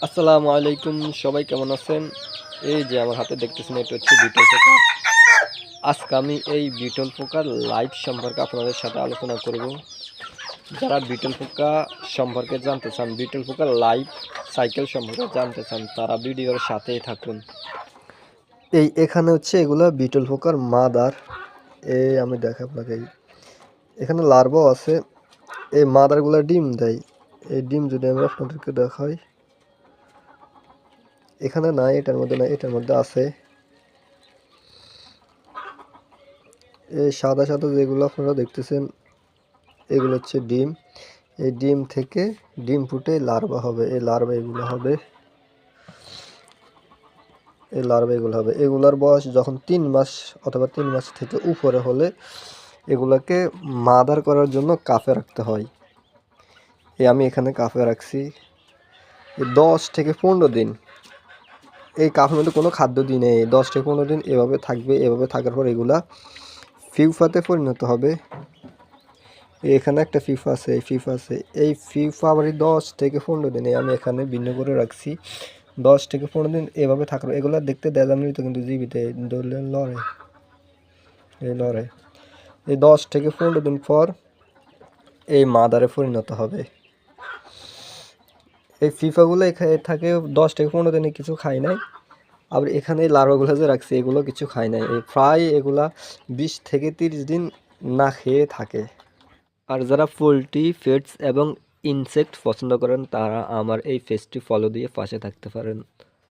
আসসালামু আলাইকুম, সবাই কেমন আছেন? এই যে আমার হাতে দেখতেছেন, এটা হচ্ছে বিটল পোকা। আজকে আমি এই বিটল পোকার লাইফ সম্পর্কে আপনাদের সাথে আলোচনা করব। যারা বিটল পোকা সম্পর্কে জানতে চান, বিটল পোকার লাইফ সাইকেল সম্পর্কে জানতে চান, তারা ভিডিওর সাথেই থাকুন। এখানে হচ্ছে এগুলা বিটল পোকার মাদার। আমি দেখাই আপনাকে। এখানে লার্ভাও আছে। এই মাদারগুলা ডিম দেয়। এই ডিম যদি আমি আপনাদেরকে দেখাই, এখানে নাই, এটার মধ্যে নাই, এটার মধ্যে আছে। এই সাদা সাদা যেগুলো আপনারা দেখতেছেন, এগুলো হচ্ছে ডিম। এই ডিম থেকে ডিম ফুটে লার্ভা হবে। এই লার্ভা এগুলো হবে, এগুলার বয়স যখন 3 মাস অথবা 3 মাস থেকে উপরে হলে এগুলাকে মাদার করার জন্য কাফে রাখতে হয়। আমি এখানে কাফে রাখছি 10 থেকে 15 দিন। এই কাফের মধ্যে কোনো খাদ্য দিই নেই। 10 থেকে 15 দিন এভাবে থাকবে। এভাবে থাকার পর এগুলা ফিউফাতে পরিণত হবে। এখানে একটা ফিফা আছে, এই ফিফা আবার 10 থেকে 15 দিনে আমি এখানে ভিন্ন করে রাখছি। 10 থেকে 15 দিন এভাবে থাকবে। এগুলো দেখতে দেদামৃত, কিন্তু জীবিত লড়ে, লড়ে। এই 10 থেকে 15 দিন পর এই মাদারে পরিণত হবে। এই ফিফাগুলো এখানে থাকে 10 থেকে 15 দিনে, কিছু খায় নাই। আবার এখানে এই লার্ভাগুলো যে রাখছি, এগুলো কিছু খায় নাই। প্রায় এগুলা 20 থেকে 30 দিন না খেয়ে থাকে। আর যারা পোলট্রি, পেটস এবং ইনসেক্ট পছন্দ করেন, তারা আমার এই পেজটি ফলো দিয়ে পাশে থাকতে পারেন।